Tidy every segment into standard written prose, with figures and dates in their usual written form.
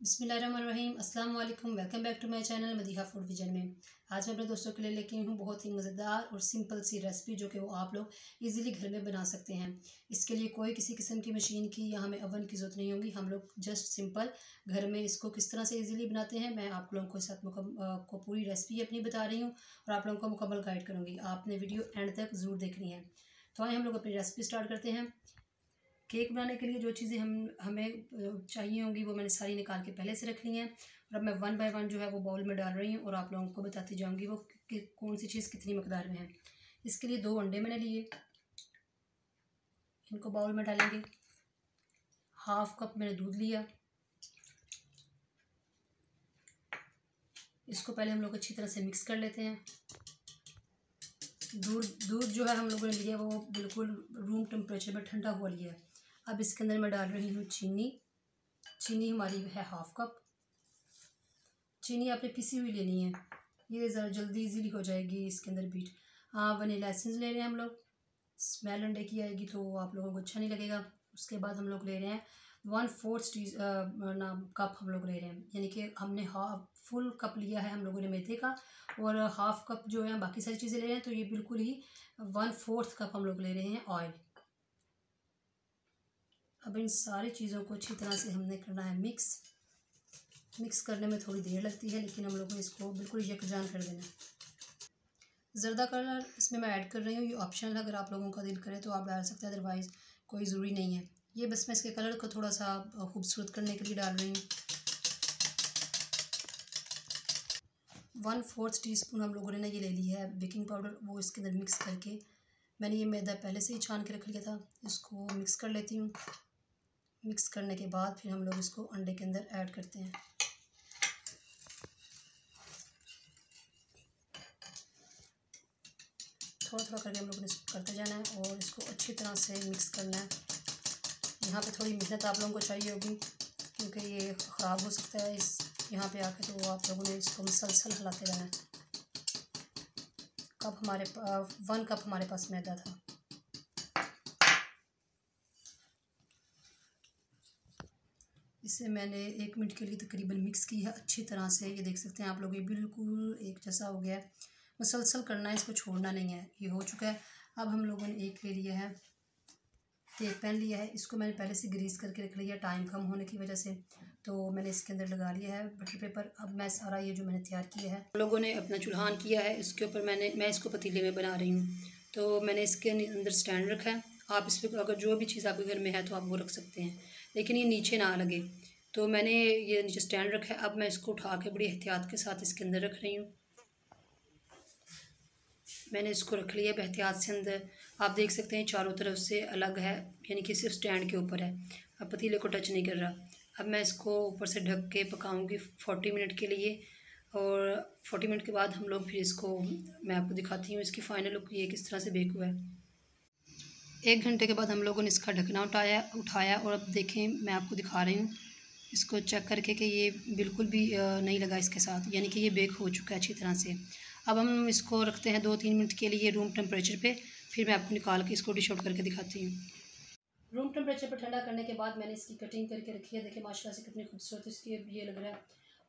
बिस्मिल्लाहिर्रहमानिर्रहीम। अस्सलाम वालेकुम। Welcome back to my channel Madiha food vision में। आज मैं अपने दोस्तों के लिए लेके आई हूँ बहुत ही मज़ेदार और सिंपल सी रेसिपी जो कि वो आप लोग इजीली घर में बना सकते हैं। इसके लिए कोई किसी किस्म की मशीन की या हमें ओवन की ज़रूरत नहीं होगी। हम लोग जस्ट सिंपल घर में इसको किस तरह से इजीली बनाते हैं मैं आप लोगों के साथ को पूरी रेसिपी अपनी बता रही हूँ और आप लोगों को मुकम्मल गाइड करूँगी। आपने वीडियो एंड तक ज़रूर देखनी है। तो आइए हम लोग अपनी रेसिपी स्टार्ट करते हैं। केक बनाने के लिए जो चीज़ें हमें चाहिए होंगी वो मैंने सारी निकाल के पहले से रख ली हैं और अब मैं वन बाय वन जो है वो बाउल में डाल रही हूँ और आप लोगों को बताती जाऊँगी वो कौन सी चीज़ कितनी मकदार में है। इसके लिए 2 अंडे मैंने लिए, इनको बाउल में डालेंगे। हाफ कप मैंने दूध लिया, इसको पहले हम लोग अच्छी तरह से मिक्स कर लेते हैं। दूध जो है हम लोगों ने लिया वो बिल्कुल रूम टेम्परेचर में ठंडा हुआ लिया है। अब इसके अंदर मैं डाल रही हूँ चीनी हमारी है हाफ कप। चीनी आपने पिसी हुई लेनी है, ये ज़रा जल्दी इजीली हो जाएगी इसके अंदर बीट। वनीला एसेंस ले रहे हैं हम लोग। स्मेल अंडे की आएगी तो आप लोगों को अच्छा नहीं लगेगा। उसके बाद हम लोग ले रहे हैं 1/4 कप हम लोग ले रहे हैं, यानी कि हमने फुल कप लिया है हम लोगों ने मैदे का और हाफ कप जो है बाकी सारी चीज़ें ले रहे हैं। तो ये बिल्कुल ही 1/4 कप हम लोग ले रहे हैं ऑयल। अब इन सारी चीज़ों को अच्छी तरह से हमने करना है मिक्स करने में थोड़ी देर लगती है लेकिन हम लोग को इसको बिल्कुल यकजान कर देना है। ज़र्दा कलर इसमें मैं ऐड कर रही हूँ, ये ऑप्शनल है, अगर आप लोगों का दिल करे तो आप डाल सकते हैं, अदरवाइज़ कोई ज़रूरी नहीं है। ये बस मैं इसके कलर को थोड़ा सा खूबसूरत करने के लिए डाल रही हूँ। 1/4 टीस्पून हम लोगों ने ना ये ले लिया है बेकिंग पाउडर, वो इसके अंदर मिक्स करके मैंने ये मैदा पहले से ही छान के रख लिया था। इसको मिक्स कर लेती हूँ। मिक्स करने के बाद फिर हम लोग इसको अंडे के अंदर ऐड करते हैं। थोड़ा थोड़ा करके हम लोगों ने इसको करते जाना है और इसको अच्छी तरह से मिक्स करना है। यहाँ पे थोड़ी मेहनत आप लोगों को चाहिए होगी क्योंकि ये ख़राब हो सकता है इस यहाँ पे आके, तो आप लोगों ने इसको मुसलसल हिलाते रहना है। 1 कप हमारे पास मैदा था। इसे मैंने 1 मिनट के लिए तकरीबन मिक्स की है अच्छी तरह से। ये देख सकते हैं आप लोग, ये बिल्कुल एक जैसा हो गया है। मुसलसल करना है, इसको छोड़ना नहीं है। ये हो चुका है। अब हम लोगों ने एक ले लिया है केक पैन लिया है, इसको मैंने पहले से ग्रीस करके रख लिया, टाइम कम होने की वजह से तो मैंने इसके अंदर लगा लिया है बटर पेपर। अब मैं सारा ये जो मैंने तैयार किया है, लोगों ने अपना चूल्हान किया है, इसके ऊपर मैं इसको पतीले में बना रही हूँ। तो मैंने इसके अंदर स्टैंड रखा है। आप इस पर अगर जो भी चीज़ आपके घर में है तो आप वो रख सकते हैं, लेकिन ये नीचे ना लगे। तो मैंने ये नीचे स्टैंड रखा है। अब मैं इसको उठा के बड़ी एहतियात के साथ इसके अंदर रख रही हूँ। मैंने इसको रख लिया एहतियात से अंदर। आप देख सकते हैं चारों तरफ से अलग है, यानी कि सिर्फ स्टैंड के ऊपर है, अब पतीले को टच नहीं कर रहा। अब मैं इसको ऊपर से ढक के पकाऊंगी 40 मिनट के लिए और 40 मिनट के बाद हम लोग फिर इसको मैं आपको दिखाती हूँ इसकी फ़ाइनल लुक ये किस तरह से बेक हुआ है। 1 घंटे के बाद हम लोगों ने इसका ढकना उठाया और अब देखें मैं आपको दिखा रही हूँ इसको चेक करके कि ये बिल्कुल भी नहीं लगा इसके साथ, यानी कि ये बेक हो चुका है अच्छी तरह से। अब हम इसको रखते हैं 2-3 मिनट के लिए रूम टेम्परेचर पे, फिर मैं आपको निकाल के इसको डिश आउट करके दिखाती हूँ। रूम टेम्परेचर पर ठंडा करने के बाद मैंने इसकी कटिंग करके रखी है। देखिए माशाल्लाह से कितनी खूबसूरत इसकी ये लग रहा है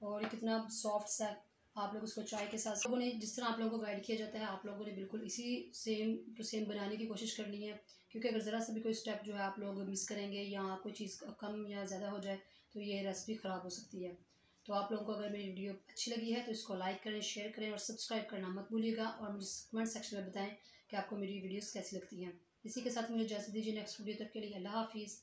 और ये कितना सॉफ्ट सा। आप लोग उसको चाय के साथ, लोगों ने जिस तरह आप लोगों को गाइड किया जाता है आप लोगों ने बिल्कुल इसी सेम टू सेम बनाने की कोशिश करनी है, क्योंकि अगर ज़रा सा भी कोई स्टेप जो है आप लोग मिस करेंगे या कोई चीज़ कम या ज़्यादा हो जाए तो ये रेसिपी ख़राब हो सकती है। तो आप लोगों को अगर मेरी वीडियो अच्छी लगी है तो इसको लाइक करें, शेयर करें और सब्सक्राइब करना मत भूलिएगा और मुझे कमेंट सेक्शन में बताएं कि आपको मेरी वीडियोस कैसी लगती हैं। इसी के साथ मुझे इजाज़त दीजिए। नेक्स्ट वीडियो तक के लिए अल्लाह हाफिज़।